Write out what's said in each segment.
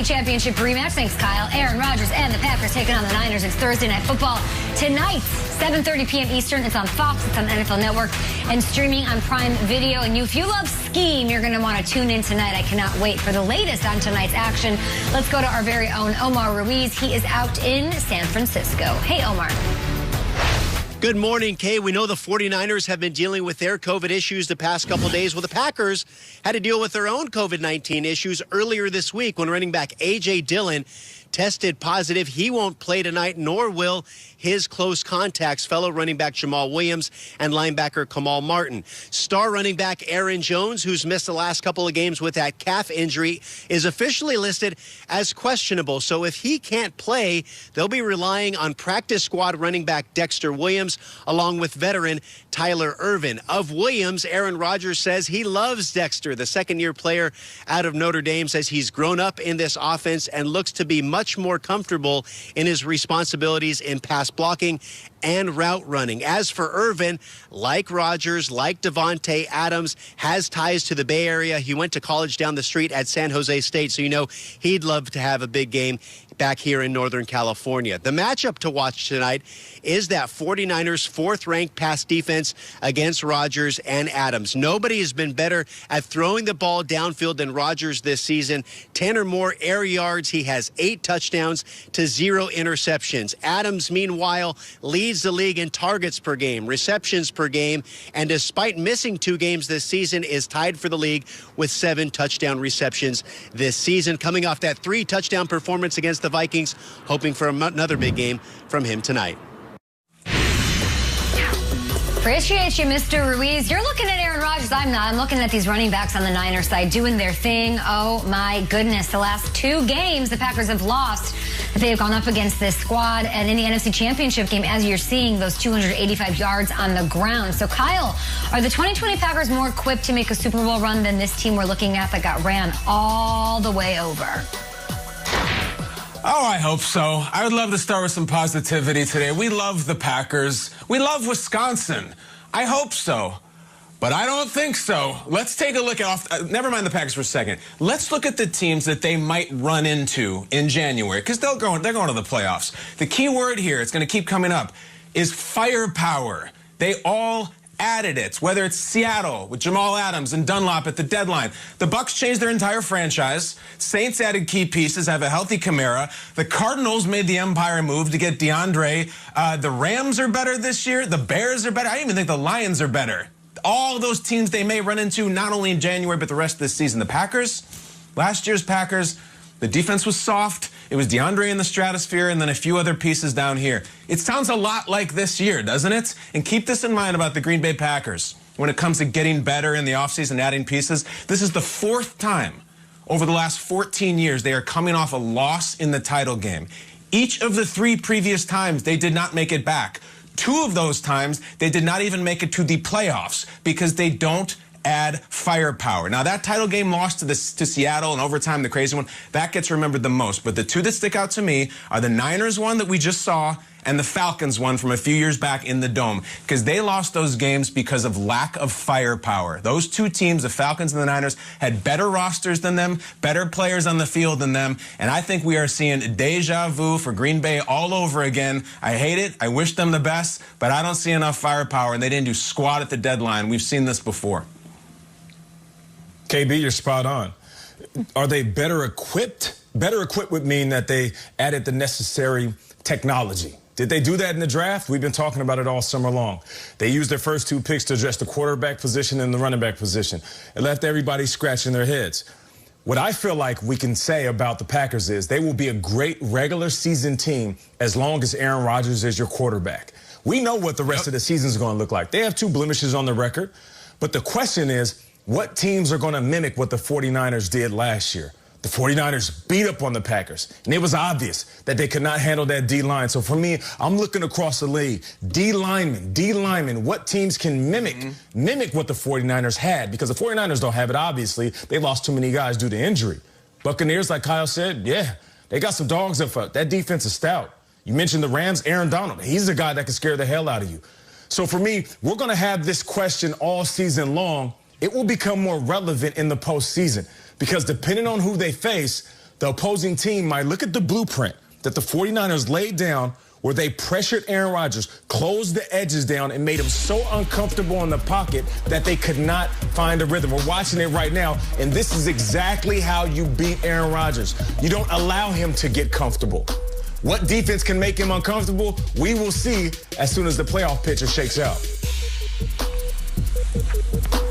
Championship rematch. Thanks, Kyle. Aaron Rodgers and the Packers taking on the Niners. It's Thursday Night Football tonight, 7:30 p.m. Eastern. It's on Fox. It's on the NFL Network and streaming on Prime Video. And if you love skiing, you're going to want to tune in tonight. I cannot wait for the latest on tonight's action. Let's go to our very own Omar Ruiz. He is out in San Francisco. Hey, Omar. Good morning, Kay. We know the 49ers have been dealing with their COVID issues the past couple days. Well, the Packers had to deal with their own COVID-19 issues earlier this week when running back A.J. Dillon tested positive. He won't play tonight, nor will his close contacts, fellow running back Jamal Williams and linebacker Kamal Martin. Star running back Aaron Jones, who's missed the last couple of games with that calf injury, is officially listed as questionable. So if he can't play, they'll be relying on practice squad running back Dexter Williams, along with veteran Tyler Ervin. Of Williams, Aaron Rodgers says he loves Dexter. The second-year player out of Notre Dame says he's grown up in this offense and looks to be much more comfortable in his responsibilities in pass blocking and route running. As for Ervin, like Rodgers, like Devontae Adams, has ties to the Bay Area. He went to college down the street at San Jose State, so you know he'd love to have a big game back here in Northern California. The matchup to watch tonight is that 49ers fourth-ranked pass defense against Rodgers and Adams. Nobody has been better at throwing the ball downfield than Rodgers this season. 10 or more air yards. He has 8 touchdowns to 0 interceptions. Adams, meanwhile, leads the league in targets per game, receptions per game, and despite missing 2 games this season, is tied for the league with 7 touchdown receptions this season. Coming off that 3-touchdown performance against the Vikings, hoping for another big game from him tonight. Appreciate you, Mr. Ruiz. You're looking at Aaron Rodgers. I'm not. I'm looking at these running backs on the Niners side doing their thing. Oh, my goodness. The last 2 games the Packers have lost, they've gone up against this squad. And in the NFC Championship game, as you're seeing, those 285 yards on the ground. So, Kyle, are the 2020 Packers more equipped to make a Super Bowl run than this team we're looking at that got ran all the way over? Oh, I hope so. I would love to start with some positivity today. We love the Packers. We love Wisconsin. I hope so. But I don't think so. Let's take a look at never mind the Packers for a second. Let's look at the teams that they might run into in January, because they're going to the playoffs. The key word here, it's going to keep coming up, is firepower. They all added it, whether it's Seattle with Jamal Adams and Dunlop at the deadline. The Bucs changed their entire franchise. Saints added key pieces, have a healthy Kamara. The Cardinals made the empire move to get DeAndre. The Rams are better this year. The Bears are better. I even think the Lions are better. All those teams they may run into, not only in January, but the rest of this season. The Packers, last year's Packers, the defense was soft. It was DeAndre in the stratosphere and then a few other pieces down here. It sounds a lot like this year, doesn't it? And keep this in mind about the Green Bay Packers. When it comes to getting better in the offseason, adding pieces, this is the 4th time over the last 14 years they are coming off a loss in the title game. Each of the 3 previous times, they did not make it back. 2 of those times, they did not even make it to the playoffs because they don't add firepower. Now, that title game loss to Seattle and overtime, the crazy one, that gets remembered the most. But the 2 that stick out to me are the Niners one that we just saw and the Falcons one from a few years back in the Dome, because they lost those games because of lack of firepower. Those 2 teams, the Falcons and the Niners, had better rosters than them, better players on the field than them, and I think we are seeing deja vu for Green Bay all over again. I hate it. I wish them the best, but I don't see enough firepower, and they didn't do squat at the deadline. We've seen this before. KB, you're spot on. Are they better equipped? Better equipped would mean that they added the necessary technology. Did they do that in the draft? We've been talking about it all summer long. They used their first 2 picks to address the quarterback position and the running back position. It left everybody scratching their heads. What I feel like we can say about the Packers is they will be a great regular season team as long as Aaron Rodgers is your quarterback. We know what the rest of the season is going to look like. They have 2 blemishes on the record, but the question is, what teams are going to mimic what the 49ers did last year? The 49ers beat up on the Packers, and it was obvious that they could not handle that D-line. So for me, I'm looking across the league. D-linemen, what teams can mimic what the 49ers had? Because the 49ers don't have it, obviously. They lost too many guys due to injury. Buccaneers, like Kyle said, yeah, they got some dogs up front. That defense is stout. You mentioned the Rams, Aaron Donald. He's a guy that can scare the hell out of you. So for me, we're going to have this question all season long. It will become more relevant in the postseason because depending on who they face, the opposing team might look at the blueprint that the 49ers laid down where they pressured Aaron Rodgers, closed the edges down, and made him so uncomfortable in the pocket that they could not find a rhythm. We're watching it right now, and this is exactly how you beat Aaron Rodgers. You don't allow him to get comfortable. What defense can make him uncomfortable, we will see as soon as the playoff picture shakes out.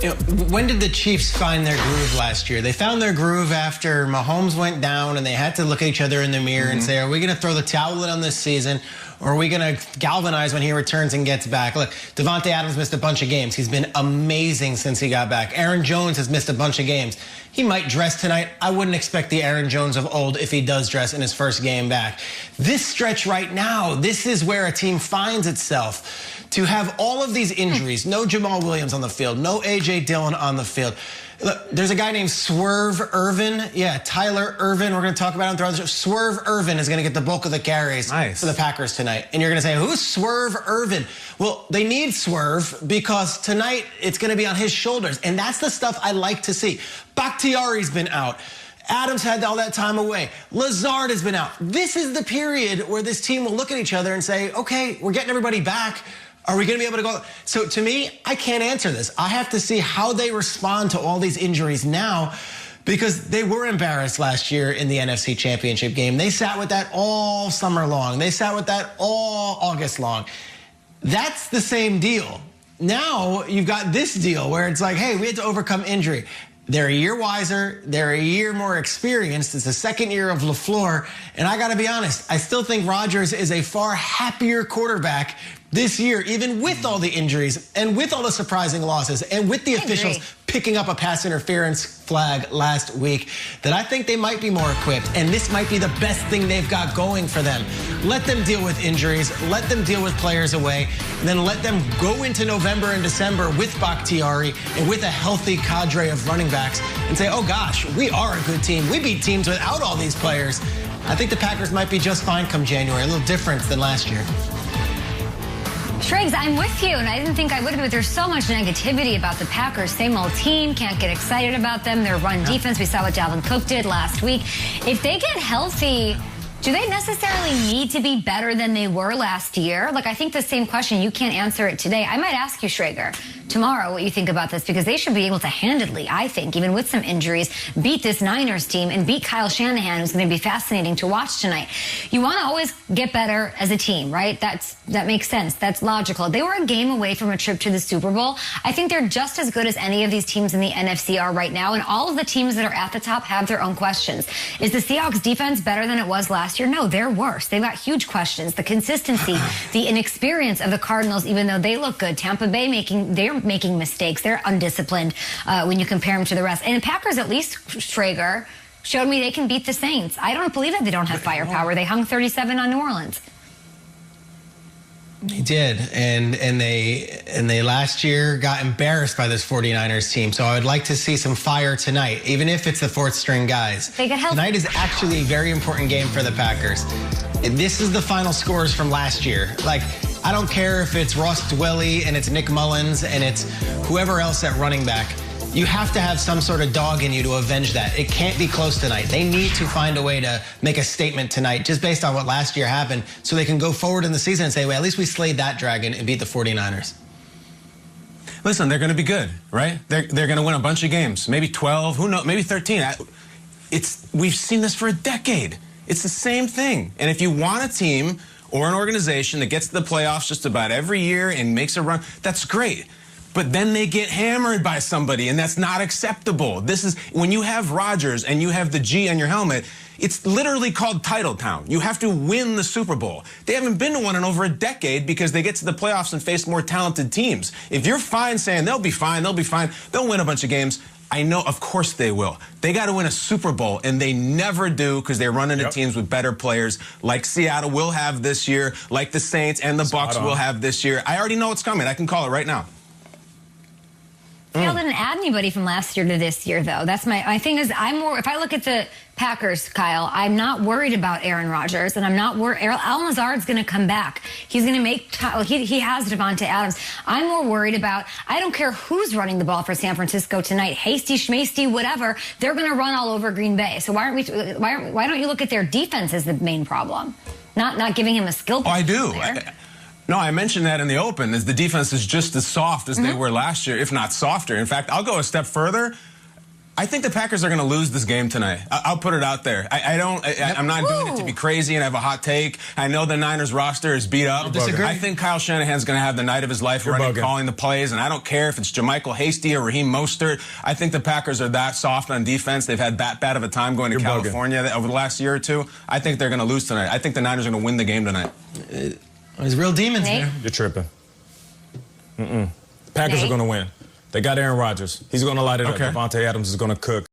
You know, when did the Chiefs find their groove last year? They found their groove after Mahomes went down and they had to look at each other in the mirror and say, are we going to throw the towel in on this season, or are we going to galvanize when he returns and gets back? Look, Devontae Adams missed a bunch of games. He's been amazing since he got back. Aaron Jones has missed a bunch of games. He might dress tonight. I wouldn't expect the Aaron Jones of old if he does dress in his first game back. This stretch right now, this is where a team finds itself. To have all of these injuries, no Jamal Williams on the field, no A.J. Dillon on the field. Look, there's a guy named Swerve Irvin. Yeah, Tyler Irvin. We're going to talk about him throughout the show. Swerve Irvin is going to get the bulk of the carries for the Packers tonight. And you're going to say, who's Swerve Irvin? Well, they need Swerve because tonight it's going to be on his shoulders. And that's the stuff I like to see. Bakhtiari's been out. Adams had all that time away. Lazard has been out. This is the period where this team will look at each other and say, okay, we're getting everybody back. Are we going to be able to go? So to me, I can't answer this. I have to see how they respond to all these injuries now, because they were embarrassed last year in the NFC Championship game. They sat with that all summer long. They sat with that all August long. That's the same deal. Now you've got this deal where it's like, hey, we had to overcome injury. They're a year wiser. They're a year more experienced. It's the second year of LaFleur. And I got to be honest, I still think Rodgers is a far happier quarterback this year, even with all the injuries and with all the surprising losses and with the officials picking up a pass interference flag last week, that I think they might be more equipped. And this might be the best thing they've got going for them. Let them deal with injuries. Let them deal with players away. And then let them go into November and December with Bakhtiari and with a healthy cadre of running backs and say, oh gosh, we are a good team. We beat teams without all these players. I think the Packers might be just fine come January. A little different than last year. Triggs, I'm with you, and I didn't think I would be, but there's so much negativity about the Packers. Same old team, can't get excited about them. Their run defense, we saw what Dalvin Cook did last week. If they get healthy, do they necessarily need to be better than they were last year? Like, I think the same question, you can't answer it today. I might ask you, Schrager, tomorrow what you think about this, because they should be able to handedly, I think, even with some injuries, beat this Niners team and beat Kyle Shanahan, who's going to be fascinating to watch tonight. You want to always get better as a team, right? That makes sense. That's logical. They were a game away from a trip to the Super Bowl. I think they're just as good as any of these teams in the NFC are right now, and all of the teams that are at the top have their own questions. Is the Seahawks defense better than it was last year? No, they're worse. They've got huge questions. The consistency, the inexperience of the Cardinals, even though they look good. Tampa Bay they're making mistakes. They're undisciplined when you compare them to the rest. And the Packers, at least, Schrager, showed me they can beat the Saints. I don't believe that they don't have firepower. They hung 37 on New Orleans. They did, and they last year got embarrassed by this 49ers team. So I would like to see some fire tonight, even if it's the fourth string guys. They get healthy. Tonight is actually a very important game for the Packers. This is the final scores from last year. Like, I don't care if it's Ross Dwelly and it's Nick Mullins and it's whoever else at running back. You have to have some sort of dog in you to avenge that. It can't be close tonight. They need to find a way to make a statement tonight just based on what last year happened, so they can go forward in the season and say, well, at least we slayed that dragon and beat the 49ers. Listen, they're going to be good, right? They're going to win a bunch of games, maybe 12, who knows, maybe 13. We've seen this for a decade. It's the same thing. And if you want a team or an organization that gets to the playoffs just about every year and makes a run, that's great. But then they get hammered by somebody, and that's not acceptable. This is when you have Rodgers and you have the G on your helmet, it's literally called Title Town. You have to win the Super Bowl. They haven't been to one in over a decade because they get to the playoffs and face more talented teams. If you're fine saying they'll be fine, they'll win a bunch of games, I know, of course they will. They got to win a Super Bowl, and they never do because they run into teams with better players like Seattle will have this year, like the Saints and the Bucs will have this year. I already know what's coming. I can call it right now. Seattle didn't add anybody from last year to this year, though. That's my thing is I'm more. If I look at the Packers, Kyle, I'm not worried about Aaron Rodgers, and I'm not worried. Al Lazard's going to come back. He's going to make. He has Devontae Adams. I'm more worried about. I don't care who's running the ball for San Francisco tonight. Hasty, schmasty, whatever. They're going to run all over Green Bay. So why don't you look at their defense as the main problem? Not giving him a skill. Oh, I do. No, I mentioned that in the open. Is the defense is just as soft as they were last year, if not softer. In fact, I'll go a step further. I think the Packers are going to lose this game tonight. I'll put it out there. I'm not doing it to be crazy and have a hot take. I know the Niners roster is beat up. I think Kyle Shanahan's going to have the night of his life calling the plays, and I don't care if it's Jermichael Hasty or Raheem Mostert. I think the Packers are that soft on defense. They've had that bad of a time going to California over the last year or two. I think they're going to lose tonight. I think the Niners are going to win the game tonight. There's real demons there. You're tripping. Packers are going to win. They got Aaron Rodgers. He's going to light it up. Devontae Adams is going to cook.